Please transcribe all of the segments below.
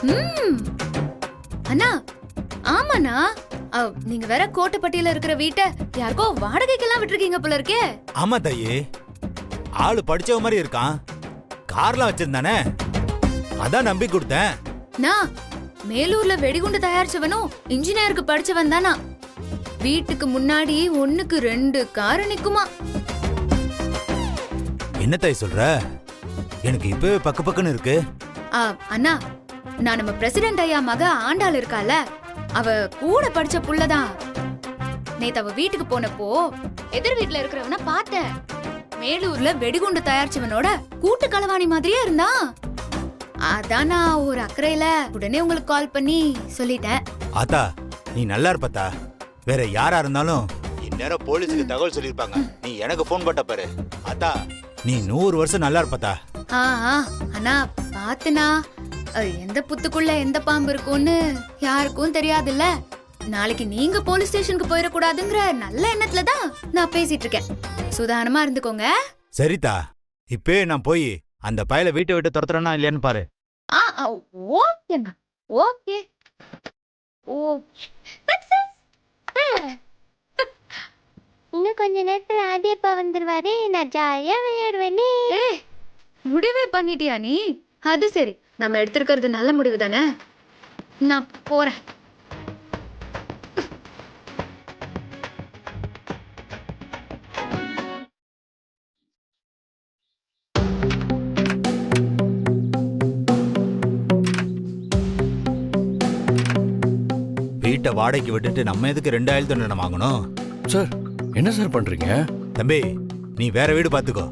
ம். அண்ணா, ஆமாண்ணா. நீங்க வேற கோட்டைப்பட்டியில இருக்கிற வீட்டை யாருக்கோ வாடகைக்கெல்லாம் விட்டுருக்கீங்க போல இருக்கே. ஆமா தாயி, ஆளு படிச்சவ மாதிரி இருக்கான். கார்லாம் வச்சிருந்தானே, அதான் நம்பி கொடுத்தேன். நான் மேலூர்ல வெடிகுண்டு தயாரிச்சவனும் இன்ஜினியருக்கு படிச்சவன் தானா. வீட்டுக்கு முன்னாடி 1க்கு 2 கார் நிக்குமா. என்ன தாய் சொல்ற? எனக்கு இப்பவே பக்கு பக்குன்னு இருக்கு. அண்ணா, நான் நம்ம பிரசிடென்ட் ஐயா மக ஆண்டாள் இருக்கால, அவ கூட படிச்ச புள்ளதான். நேத்து அவ வீட்டுக்கு போனப்போ எதிர் வீட்டுல இருக்கிறவன பார்த்தேன். மேலூர்ல வெடிகுண்டு தயாரிச்சவனோட கூட்டு களவாணி மாதிரியே இருந்தான். அதான் நான் ஒரு அக்கறையில உடனே உங்களுக்கு கால் பண்ணி சொல்லிட்டேன். ஆத்தா, நீ நல்லா இருப்பத்தா. வேற யாரா இருந்தாலும் இந்நேரம் போலீஸுக்கு தகவல் சொல்லிருப்பாங்க. நீ எனக்கு போன் போட்ட பாரு. ஆத்தா, நீ 100 வருஷம் நல்லா இருப்பத்தா. அண்ணா பாத்துனா, எந்த புத்துக்குள்ள எந்த பாம்பு இருக்கும்னு யாருக்கும் தெரியாதுல்ல. நாளைக்கு நீங்க போலீஸ் ஸ்டேஷனுக்கு போயிடக்கூடாதுங்கிற நல்ல எண்ணத்துலதான் நான் பேசிட்டு இருக்கேன். சுதாரணமா இருந்துக்கோங்க. சரிதா, இப்பே நான் போய் அந்த பயல வீட்டை விட்டு துரத்துறனா இல்லையான்னு பாரு. ஓகேங்க, ஓகே. இன்னும் கொஞ்ச நேரத்துல ஆதியப்பா வந்துருவாரு. நான் ஜாலியா விளையாடுவேனே. முடிவே பண்ணிட்டியா நீ? அது சரி, நம்ம எடுத்திருக்கிறது நல்ல முடிவு தானே. நான் போறேன். வீட்டை வாடகைக்கு விட்டுட்டு நம்ம எதுக்கு 2000 தண்டனை வாங்கணும்? சார், என்ன சார் பண்றீங்க? தம்பி, நீ வேற வீடு பாத்துக்கோ.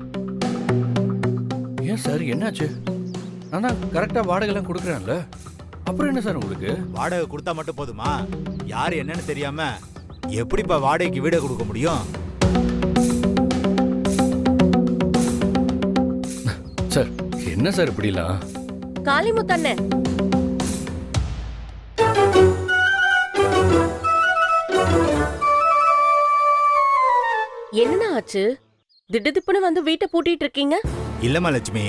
ஏன் சார், என்னாச்சு? நான் தான் கரெக்டா வாடகை எல்லாம் கொடுக்குறேன்ல, அப்புறம் என்ன சார் உங்களுக்கு? வாடகை கொடுத்தா மட்டும் போதுமா? யாரு என்னன்னு தெரியாம எப்படிப்பா வாடகைக்கு வீடை கொடுக்க முடியும்? சார், என்ன சார் இப்படிலாம்? காளிமுத்தண்ணே, என்னன்னா ஆச்சு? திடுதிப்புன்னு வந்து வீட்டை பூட்டிட்டு இருக்கீங்க? இல்லம்மா லட்சுமி,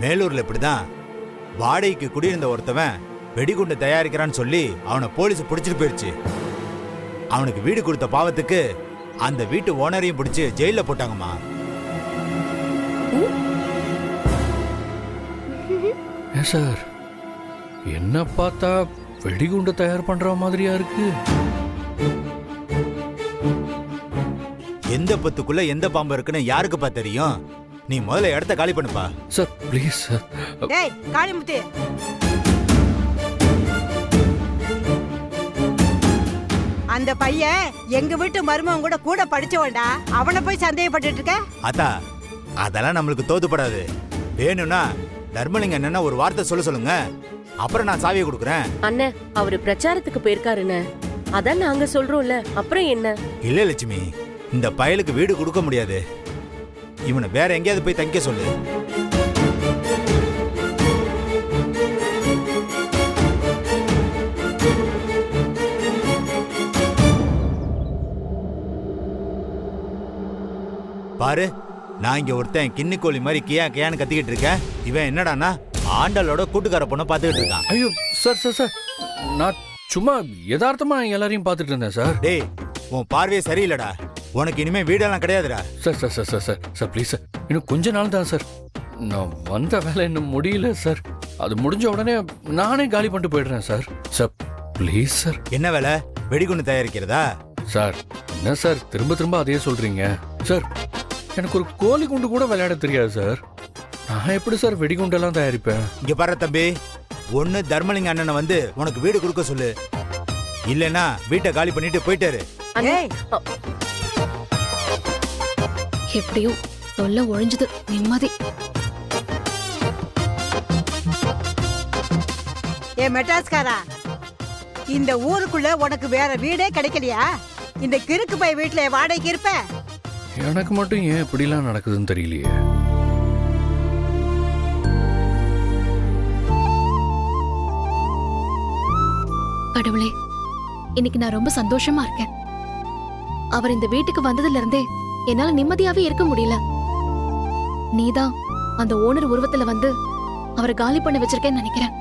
மேலூர்ல இப்படிதான். வாடகைக்கு குடியிருந்த ஒருத்தவன் வெடிகுண்டு தயாரிக்கிறான்னு சொல்லி அவனை போலீஸ் பிடிச்சிட்டு போயிருச்சு. அவனுக்கு வீடு கொடுத்த பாவத்துக்கு அந்த வீட்டு ஓனரையும் பிடிச்சு ஜெயில போட்டாங்கம்மா. ஏன் சார், என்ன பார்த்தா வெடிகுண்டு தயார் பண்ற மாதிரியா இருக்கு? எந்த பத்துக்குள்ள எந்த பாம்பு இருக்குன்னு யாருக்குப்பா தெரியும்? நீ முதல்ல இடத்த காலி பண்ணுப்பா. Sir please sir. டேய் காளிமுத்து, அந்த பையன் எங்க வீட்டு மருமகன் கூட கூட படிச்சவன்டா. அவனை போய் சந்தேகப்பட்டு இருக்க? அத்தா, அதெல்லாம் நம்மளுக்கு தோதுப்படாது. வேணும்னா தர்மலிங்க என்னன்னா ஒரு வார்த்தை சொல்லுங்க, அப்புறம் நான் சாவியை கொடுக்குறேன். அண்ணே, அவரு பிரச்சாரத்துக்கு போயிருக்காருன்னு அதான் நாங்க சொல்றோம்ல, அப்புறம் என்ன? இல்ல லட்சுமி, இந்த பயலுக்கு வீடு கொடுக்க முடியாது. இவனை வேற எங்கேயாவது போய் தங்க சொல்லு. பாரு, நான் இங்க ஒருத்தன் கிண்ணிக்கோழி மாதிரி கியா கியான்னு கத்திக்கிட்டு இருக்கேன். இவன் என்னடானா ஆண்டாளோட கூட்டுக்கார பொண்ணை பாத்துக்கிட்டு இருக்கான். ஐயோ சார் சார் சார், நான் சும்மா யதார்த்தமா எல்லாரையும் பார்த்துட்டு இருந்தேன் சார். டேய், உன் பார்வையே சரியில்லடா. உனக்கு இனிமே வீடெல்லாம் கிடையாதுடா. Sir sir sir sir sir sir please sir, இன்னும் கொஞ்ச நாள் தான் சார். நான் வந்த வேலை இன்னும் முடியல சார். அது முடிஞ்ச உடனே நானே காலி பண்ணிட்டு போயிடுறேன் சார். Sir please sir. என்ன வேலை? வெடிகுண்டு தயாரிக்கிறதா? சார் என்ன சார் திரும்ப திரும்ப அதே சொல்றீங்க? சார், எனக்கு ஒரு கோழி குண்டு கூட விளையாட தெரியாது சார். நான் எப்படி சார் வெடிகுண்டெல்லாம் தயாரிப்பேன்? இங்க பாரு தம்பி, ஒண்ணு தர்மலிங்க அண்ணனை வந்து உனக்கு வீடு கொடுக்க சொல்லு, இல்லைன்னா வீட்டை காலி பண்ணிட்டு போயிட்டாரு. ஏய், எப்படியோ சொல்ல ஒழிஞ்சது, நிம்மதி. ஏ மெட்ராஸ்காரா, இந்த ஊருக்குள்ள உனக்கு வேற வீடே கிடைக்கலையா? இந்த கிறுக்கு பை வீட்டுல வாடகைக்கு இருப்ப? எனக்கு மட்டும் ஏன் இப்படிலாம் நடக்குதுன்னு தெரியலையே. கடவுளே, இன்னைக்கு நான் ரொம்ப சந்தோஷமா இருக்கேன். அவர் இந்த வீட்டுக்கு வந்ததுல இருந்தே என்னால நிம்மதியாவே இருக்க முடியல. நீதான் அந்த ஓனர் உருவத்துல வந்து அவரை காலி பண்ண வச்சிருக்கேன்னு நினைக்கிறேன்.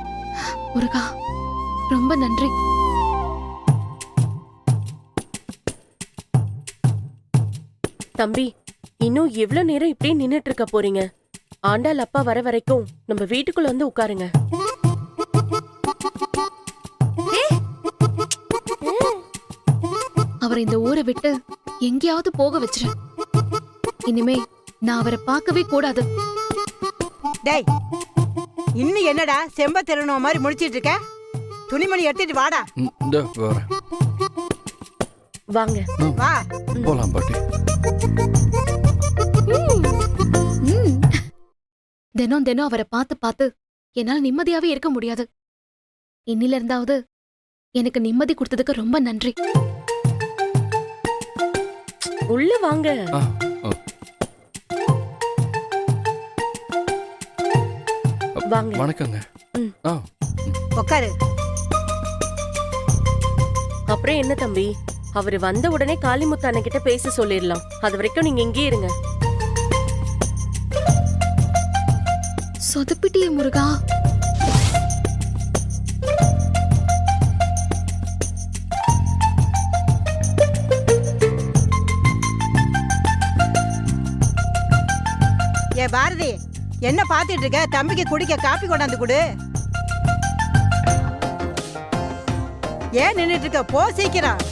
முருகா ரொம்ப நன்றி. தம்பி, இன்னும் எவ்வளவு நேரம் இப்படியே நின்னுட்டு இருக்க போறீங்க? ஆண்டாள் அப்பா வர வரைக்கும் நம்ம வீட்டுக்குள்ள வந்து உட்காருங்க. அவர் இந்த ஊரை விட்டு எங்கேயாவது போக வச்சிரு. இனிமே நான் அவரை பார்க்கவே கூடாது. டேய், இன்னும் என்னடா செம்ப திருநோ மாதிரி முடிச்சிட்டு இருக்க? துணிமணி எடுத்துட்டு வாடா. இந்த வரேன். வாங்க. வா. போலாம் பாட்டி. தினம் தினம் அவரை பார்த்து பார்த்து என்னால நிம்மதியாவே இருக்க முடியாது. இன்னில இருந்தாவது எனக்கு நிம்மதி கொடுத்ததுக்கு ரொம்ப நன்றி. உள்ள வாங்க. ஆ, ஆ. வாங்க. வணக்கங்க. ம். ஆ, உட்காரு. அப்புறம் என்ன தம்பி, அவரு வந்த உடனே காளிமுத்து அண்ணன் கிட்ட பேச சொல்லிடலாம். அது வரைக்கும் நீங்க இங்கே இருங்க. சொதப்பிட்டியே முருகா. ஏ பாரதி, என்ன பாத்துட்டு இருக்க? தம்பிக்கு குடிக்க காப்பி கொண்டாந்து கொடு. ஏன் நின்னுட்டு இருக்க? போ சீக்கிரம்.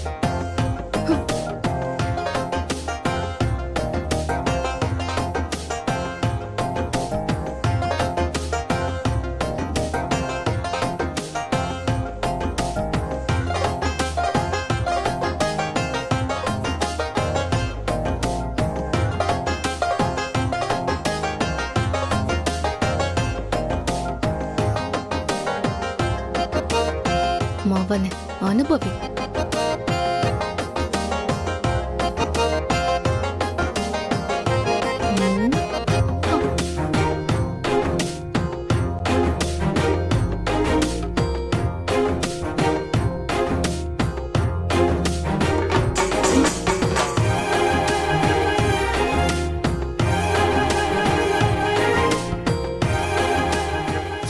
மவன அனுபவி.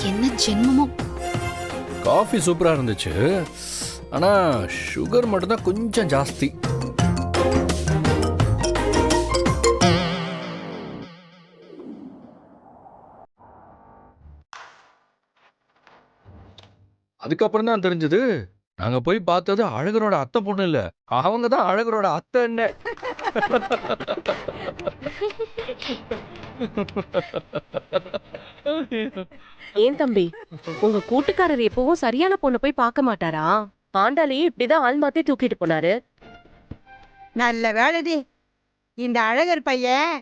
என்ன ஜென்மமோ. காஃபி சூப்பரா இருந்துச்சு. ஆனா சுகர் மட்டும் தான் கொஞ்சம் ஜாஸ்தி. அதுக்கப்புறம் தான் தெரிஞ்சது, நாங்க போய் பார்த்தது அழகரோட அத்தை பொண்ணு இல்ல, அவங்க தான் அழகரோட அத்தை என்ன. ஏன் தம்பி, உங்க கூட்டுக்காரர் எப்பவும் சரியான பொண்ணு போய் பார்க்க மாட்டாரா? ஆண்டாளையே இப்படிதான் ஆள் மாத்தி தூக்கிட்டு போனாரு. நல்ல வேலைடி, இந்த அழகர் பையன்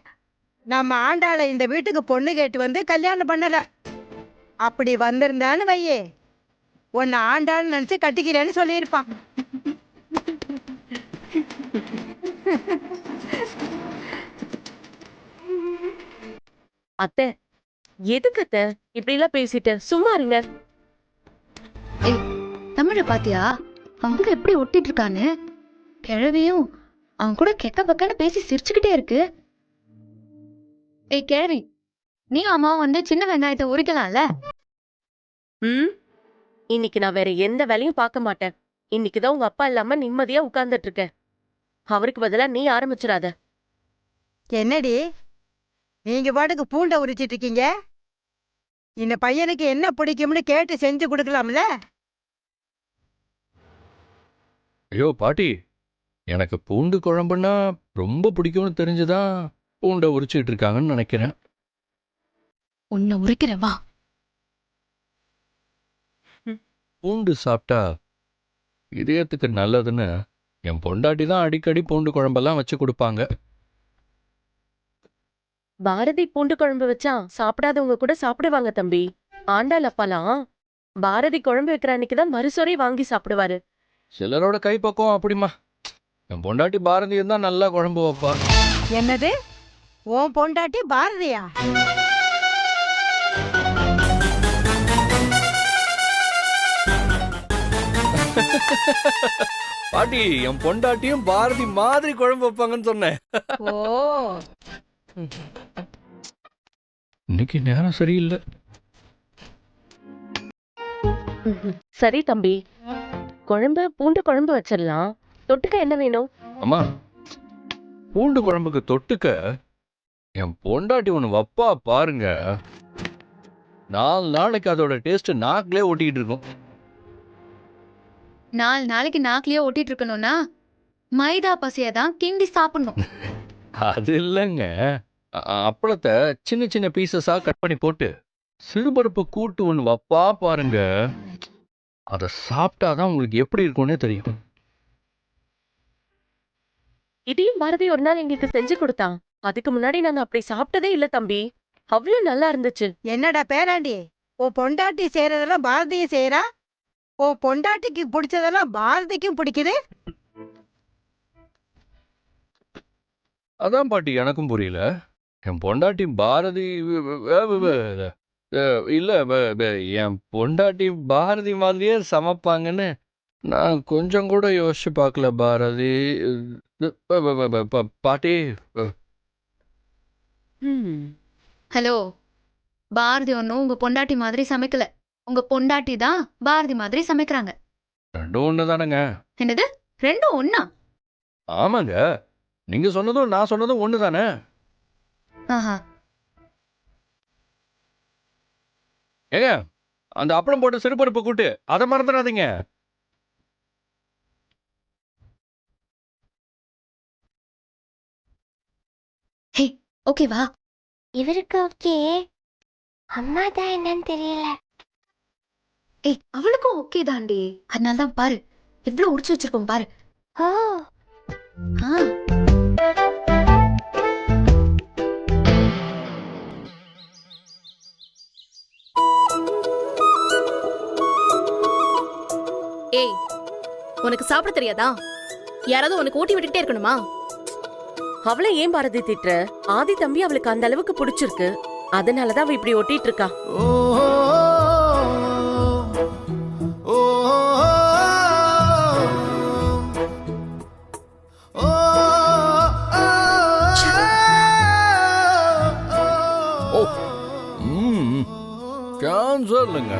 நம்ம ஆண்டாளை இந்த வீட்டுக்கு பொண்ணு கேட்டு வந்து கல்யாணம் பண்ணல. அப்படி வந்திருந்தான்னு வையே, உன்னை ஆண்டாள்னு நினைச்சு கட்டிக்கிறேன்னு சொல்லியிருப்பான். அத்தை, எதுக்கு அத்தை இப்படி எல்லாம் பேசிட்டு? சும்மா இருங்க. தமிழ பாத்தியா அவங்க எப்படி ஒட்டிட்டு இருக்கான்னு? கிழவியும் அவன் கூட கெக்க பக்கன்னு பேசி சிரிச்சுக்கிட்டே இருக்கு. ஏய் கிழவி, நீ அம்மாவும் வந்து சின்ன வெங்காயத்தை உரிக்கலாம்ல? இன்னைக்கு நான் வேற எந்த வேலையும் பார்க்க மாட்டேன். இன்னைக்குதான் உங்க அப்பா இல்லாம நிம்மதியா உட்கார்ந்துட்டு இருக்கேன். அவருக்கு பதிலா நீ ஆரம்பிச்சிடாத. என்னடி நீங்க பாட்டுக்கு பூண்டை உரிச்சிட்டு இருக்கீங்க? இந்த பையனுக்கு என்ன பிடிக்கும்னு கேட்டு செஞ்சு கொடுக்கலாம்ல? ஐயோ பாட்டி, எனக்கு பூண்டு குழம்புன்னா ரொம்ப பிடிக்கும்னு தெரிஞ்சுதான் பூண்டை உரிச்சிட்டு இருக்காங்கன்னு நினைக்கிறேன். உன்னை உரைக்கிறேன் வா. பூண்டு சாப்பிட்டா இதயத்துக்கு நல்லதுன்னு என் பொண்டாட்டி தான் அடிக்கடி பூண்டு குழம்பெல்லாம் வச்சு கொடுப்பாங்க. பாரதி பூண்டு குழம்பு வச்சா சாப்பிடாதவங்க கூட சாப்பிடுவாங்க தம்பி. ஆண்டாள் அப்பாலாம் பாரதி குழம்பு வைக்கிற அன்னைக்குதான் மறுசொரை வாங்கி சாப்பிடுவாரு. சிலரோட கைப்பக்கம் அப்படிமா. என் பொண்டாட்டி பாரதியும் தான் நல்லா குழம்பு வைப்பா. என்னது, உன் பொண்டாட்டி பாரதியா? பாட்டி, என் பொண்டாட்டியும் பாரதி மாதிரி குழம்பு வைப்பாங்கன்னு சொன்னேன். ஓ, இன்னைக்கு நேரம் சரியில்லை. சரி தம்பி, பூண்டு குழம்பு வச்சிடலாம். தொட்டுக்க என்ன வேணும்? அம்மா, பூண்டு குழம்புக்கு தொட்டுக்க என் பொண்டாட்டி ஒன்று வப்பா பாருங்க. 4 நாளைக்கு அதோட டேஸ்ட் நாக்கிலே ஒட்டிக்கிட்டு இருக்கும். 4 நாளைக்கு நாக்கிலேயே ஒட்டிட்டு இருக்கணும்னா மைதா பசையை தான் கிண்டி சாப்பிடணும். அது இல்லைங்க. அப்பளத்தை சின்ன சின்ன பீசஸா கட் பண்ணி போட்டு சிறுபருப்பு கூட்டு ஒன்று வப்பா பாருங்க. அதை சாப்பிட்டாதான் உங்களுக்கு எப்படி இருக்கும்னே தெரியும். இதையும் பாரதி ஒரு நாள் எங்களுக்கு செஞ்சு கொடுத்தான். அதுக்கு முன்னாடி நாங்க அப்படி சாப்பிட்டதே இல்ல தம்பி. அவ்வளவு நல்லா இருந்துச்சு. என்னடா பேராண்டி, உன் பொண்டாட்டி செய்யறதெல்லாம் பாரதியும் செய்யறா, உன் பொண்டாட்டிக்கு பிடிச்சதெல்லாம் பாரதிக்கும் பிடிக்குது. அதான் பாட்டி எனக்கும் புரியல. என் பொண்டாட்டி பாரதி இல்லை, என் பொண்டாட்டி பாரதி மாதிரியே சமைப்பாங்கன்னு நான் கொஞ்சம் கூட யோசிச்சு பார்க்கல. பாரதி பாட்டி. ஹலோ, பாரதி ஒன்றும் உங்க பொண்டாட்டி மாதிரி சமைக்கல. உங்க பொண்டாட்டி தான் பாரதி மாதிரி சமைக்கிறாங்க. ரெண்டும் ஒன்று தானேங்க? என்னது, ரெண்டும் ஒண்ணா? ஆமாங்க, நீங்க சொன்னதும் நான் சொன்னதும் ஒன்று தானே. ஆஹா, ஏங்க, அந்த அப்பளம் போட்டு சிறுபருப்பு கூட்டு அதை மறந்துடாதீங்க. ஹே, ஓகேவா? இவருக்கு ஓகே, அம்மா தான் என்னன்னு தெரியல. ஏய், அவளுக்கும் ஓகே தாண்டி. அதனால தான் பாரு எவ்வளவு உடிச்சு வச்சிருக்கோம் பாரு. ஓ, ஆ, ஏய், உனக்கு சாப்பிட தெரியாதா? யாராவது உனக்கு ஊட்டி விட்டுட்டே இருக்கணுமா? அவளை ஏன் பாரதி திட்டுற? ஆதி தம்பி அவளுக்கு அந்த அளவுக்கு பிடிச்சிருக்கு. அதனாலதான் அவ இப்படி ஒட்டிட்டு இருக்கா. சான்ஸே இல்லைங்க.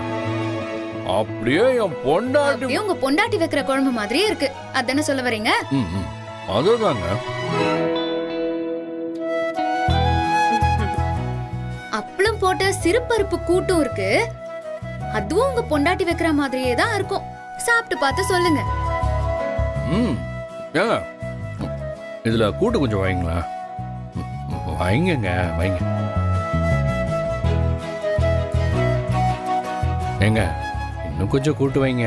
அப்படியே என் பொண்டாட்டி அப்படியே உங்க பொண்டாட்டி வைக்கிற குழம்பு மாதிரியே இருக்கு. அதானே சொல்ல வரீங்க? அதுதாங்க. அப்பளம் போட்ட சிறுபருப்பு கூட்டும் இருக்கு. அதுவும் உங்க பொண்டாட்டி வைக்கிற மாதிரியே தான் இருக்கும். சாப்பிட்டு பார்த்து சொல்லுங்க. ஏங்க, இதுல கூட்டு கொஞ்சம் வைங்களா? வைங்க வைங்க. ஏங்க, இன்னும் கொஞ்சம் கூட்டு வைங்க.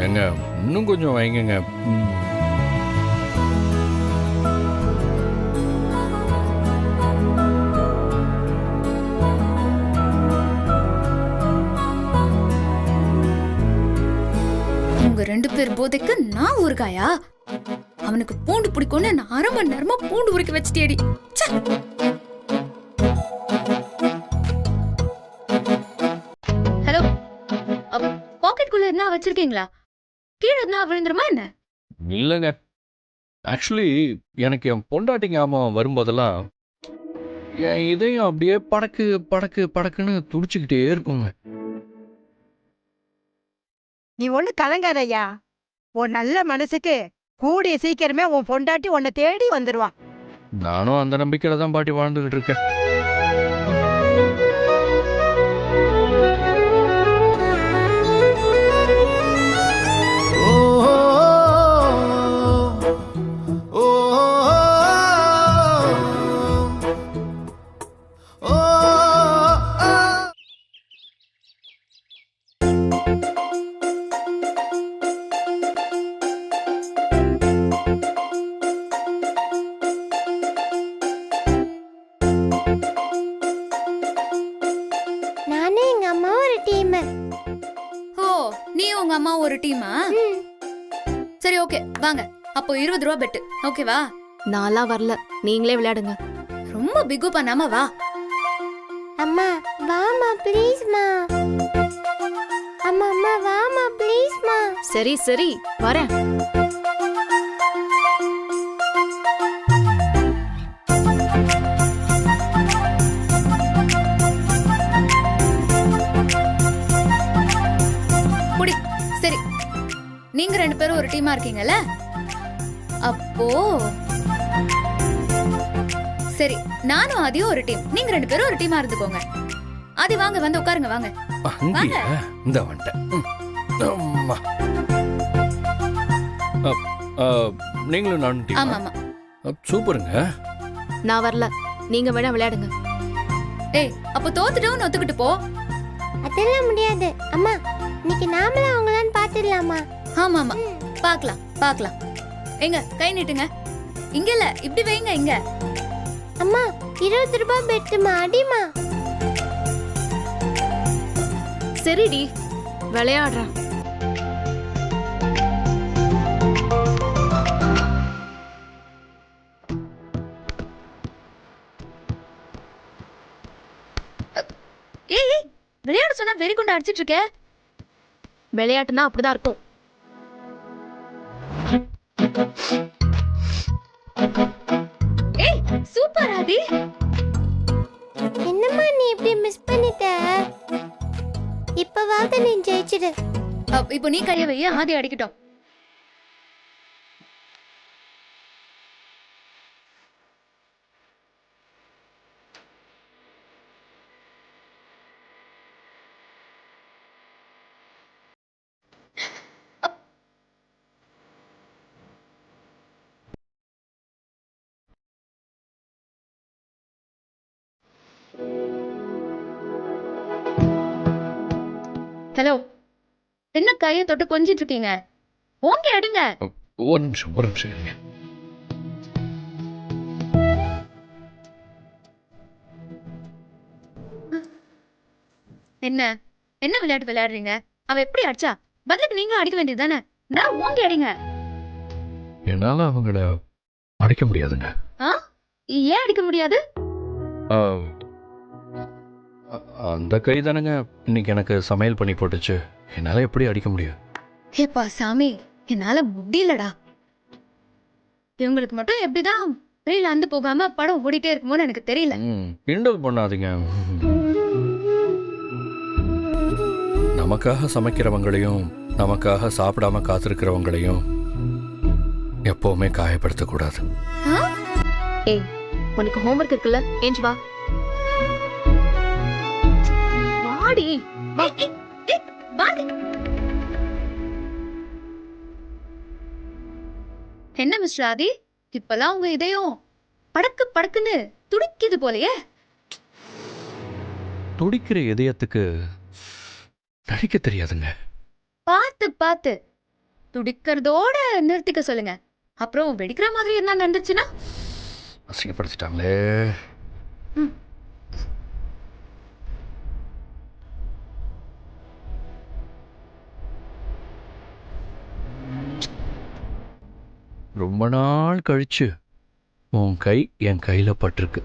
ஏங்க, இன்னும் கொஞ்சம் வைங்க. உங்க 2 பேர் போதைக்கு நான் ஊறுகாயா? அவனுக்கு பூண்டு பிடிக்கும்னு நான் 1/2 மணி நேரமா பூண்டு உரிக்க வச்சுட்டேடி. ஹலோ, பாக்கெட்டுக்குள்ள என்ன வச்சிருக்கீங்களா? கீழே என்ன விழுந்துருமா என்ன? இல்லைங்க, ஆக்சுவலி எனக்கு என் பொண்டாட்டி ஞாபகம் வரும்போதெல்லாம் என் இதயம் அப்படியே படக்கு படக்கு படக்குன்னு துடிச்சுக்கிட்டே இருக்குங்க. நீ ஒண்ணு கலங்காதய்யா, உன் நல்ல மனசுக்கு கூடிய சீக்கிரமே உன் பொண்டாட்டி உன்னை தேடி வந்துருவான். நானும் அந்த நம்பிக்கையில தான் பாட்டி வாழ்ந்துகிட்டு இருக்கேன். நானும் எங்க அம்மா ஒரு டீம். ஓ, நீ உங்க அம்மா ஒரு டீமா? சரி, ஓகே, வாங்க. அப்போ 20 ரூபா பெட்டு, ஓகேவா? நான்லாம் வரல, நீங்களே விளையாடுங்க. ரொம்ப பிகு பண்ணாம வா. அம்மா வாமா ப்ளீஸ்மா. அம்மா அம்மா வாமா ப்ளீஸ்மா. சரி வரேன். 2 பேரும் ஒரு டீமா இருக்கீங்கல்ல, அப்போ சரி, நானும் ஆதியும் ஒரு டீம், நீங்க 2 பேரும் ஒரு டீமா இருந்துக்கோங்க. ஆதி வாங்க, வந்து உட்காருங்க வாங்க. அங்கேயா இந்த வந்துட்டேன். அம்மா. நீங்களும் நானும் team ஆ? ஆமா ஆமா. சூப்பருங்க. நான் வரல, நீங்க வேணா விளையாடுங்க. ஏய், அப்போ தோத்துட்டோம்னு ஒத்துக்கிட்டு போ. அதெல்லாம் முடியாது அம்மா. இன்னைக்கு நாமளும் அவங்களான்னு பாத்துடலாமா? ஆமா ஆமா, பார்க்கலாம் பார்க்கலாம். எங்க கை நீட்டுங்க. இங்க இல்ல, இப்படி வைங்க இங்க. அம்மா 20 ரூபாய் பெட்டுமா, அடிமா. சரிடி, விளையாடுறேன். ஏய் ஏய், விளையாட சொன்னா வெறி கொண்டு அடிச்சிட்டு இருக்க. விளையாட்டுனா அப்படிதான் இருக்கும். ஏய், சூப்பர் ஆதி. என்னம்மா நீ இப்படி மிஸ் பண்ணிட்ட? இப்பவாவது நீ ஜெயிச்சிடு. இப்போ நீ கைய வை, ஆதி அடிக்கட்டும். ஹலோ, என்ன கையை தொட்டு கொஞ்சிட்டு இருக்கீங்க? ஓங்கி அடிங்க. ஒரு நிமிஷம் இருங்க. என்ன என்ன விளையாட்டு விளையாடுறீங்க? அவ எப்படி அடிச்சா? பதிலுக்கு நீங்களும் அடிக்க வேண்டியது தானே? நான் ஓங்கி அடிங்க. என்னால அவங்கள அடிக்க முடியாதுங்க. ஏன் அடிக்க முடியாது? அந்த கை தானங்க இன்னைக்கு எனக்கு சமையல் பண்ணி போட்டுச்சு. என்னால எப்படி அடிக்க முடியும்? ஏப்பா சாமி, என்னால முடியலடா. இவங்களுக்கு மட்டும் எப்படிதான் வெளியில அந்து போகாம படம் ஓடிட்டே இருக்குமோன்னு எனக்கு தெரியல. கிண்டல் பண்ணாதீங்க. நமக்காக சமைக்கிறவங்களையும் நமக்காக சாப்பிடாம காத்திருக்கிறவங்களையும் எப்பவுமே காயப்படுத்தக்கூடாது. ஏய், உனக்கு ஹோம்வொர்க் இருக்குல்ல, ஏஞ்சி வா. வாடி. என்ன மிஸ்டர் ஆதி, இப்பெல்லாம் உங்க இதயம் படக்கு படக்குன்னு துடிக்குது போலயே. துடிக்கிற இதயத்துக்கு நடிக்க தெரியாதுங்க. பார்த்து பார்த்து துடிக்கிறதோட நிறுத்திக்க சொல்லுங்க. அப்புறம் வெடிக்கிற மாதிரி என்ன நடந்துச்சுன்னா? அசிங்கப்படுத்திட்டாங்களே. ரொம்ப நாள் கழிச்சு உன் கை என் கையில பட்டிருக்கு.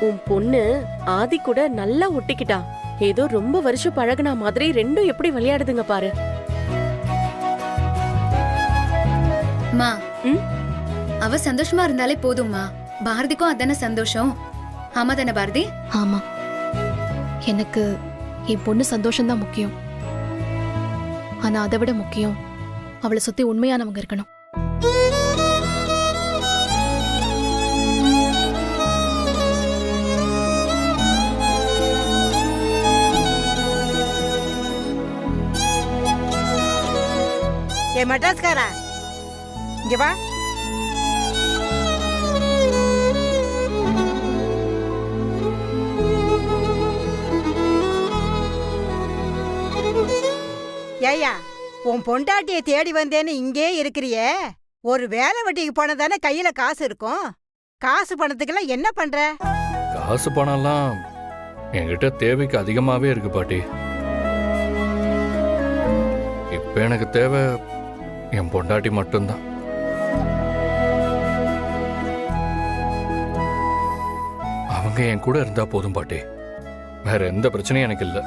உன் பொண்ணு ஆதி கூட நல்லா ஒட்டிக்கிட்டா. ஏதோ ரொம்ப வருஷம் பழகுன மாதிரி ரெண்டும் எப்படி விளையாடுதுங்க பாரு. மா, ம்? அவ சந்தோஷமா இருந்தாலே போதும்மா. பாரதிக்கும் அதானே சந்தோஷம். ஆமா தானே பாரதி? ஆமா, எனக்கு என் பொண்ணு சந்தோஷம்தான் முக்கியம். ஆனா அதை விட முக்கியம் அவளை சுத்தி உண்மையானவங்க இருக்கணும். ஏ மெட்ராஸ்காரா, இங்க வா. ஏய்யா, உன் பொண்டாட்டியை தேடி வந்தேன்னு இங்கே இருக்கிறியே, ஒரு வேலை வெட்டிக்கு போனதானே கையில காசு இருக்கும். காசு பணத்துக்கெல்லாம் என்ன பண்ற? காசு பணம்லாம் என்கிட்ட தேவைக்கு அதிகமாவே இருக்கு பாட்டி. இப்ப எனக்கு தேவை என் பொண்டாட்டி மட்டும்தான். அவங்க என் கூட இருந்தா போதும் பாட்டி. வேற எந்த பிரச்சனையும் எனக்கு இல்லை.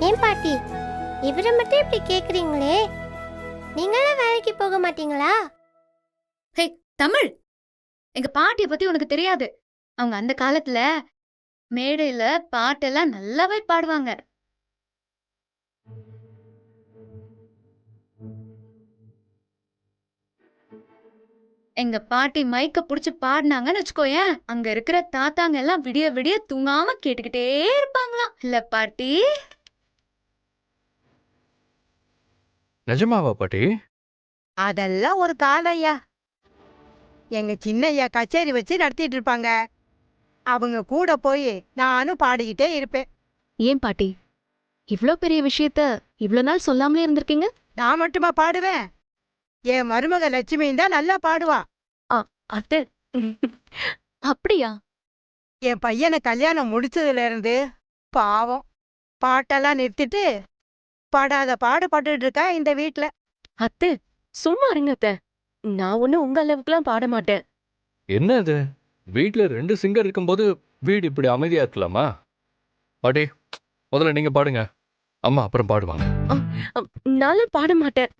ஏன் பாட்டி இவரை மட்டும் இப்படி கேக்குறீங்களே? நீங்களும் வேலைக்கு போக மாட்டீங்களா? ஹே தமிழ், எங்க பாட்டிய பத்தி உனக்கு தெரியாது. அவங்க அந்த காலத்துல மேடையில பாட்டெல்லாம் நல்லாவே பாடுவாங்க. எங்க பாட்டி மைக்க புடிச்சு பாடினாங்கன்னு வச்சுக்கோயேன், அங்க இருக்கிற தாத்தாங்க எல்லாம் விடிய விடிய தூங்காம கேட்டுக்கிட்டே இருப்பாங்களாம். இல்ல பாட்டி? நிஜமாவா பாட்டி? அதெல்லாம் ஒரு காலம் ஐயா. எங்க சின்ன ஐயா கச்சேரி வச்சு நடத்திட்டு இருப்பாங்க. அவங்க கூட போய் நானும் பாடிக்கிட்டே இருப்பேன். ஏன் பாட்டி இவ்ளோ பெரிய விஷயத்த இவ்ளோ நாள் சொல்லாமலே இருந்திருக்கீங்க? நான் மட்டுமா பாடுவேன்? என் மருமக லட்சுமி தான் நல்லா பாடுவா. அத்தை அப்படியா? என் பையனை கல்யாணம் முடிச்சதுல இருந்து பாவம் பாட்டெல்லாம் நிறுத்திட்டு பாடாத பாடுபட்டுட்டு இருக்கா இந்த வீட்ல. அத்தை சும்மா இருங்க அத்தை. நான் ஒன்னும் உங்க அளவுக்குலாம் பாட மாட்டேன். என்ன இது? வீட்ல 2 சிங்கர் இருக்கும்போது வீடு இப்படி அமைதியா இருக்கலாமா? பாட்டி, முதல்ல நீங்க பாடுங்க. அம்மா அப்புறம் பாடுவாங்க. நான்லாம் பாட மாட்டேன்.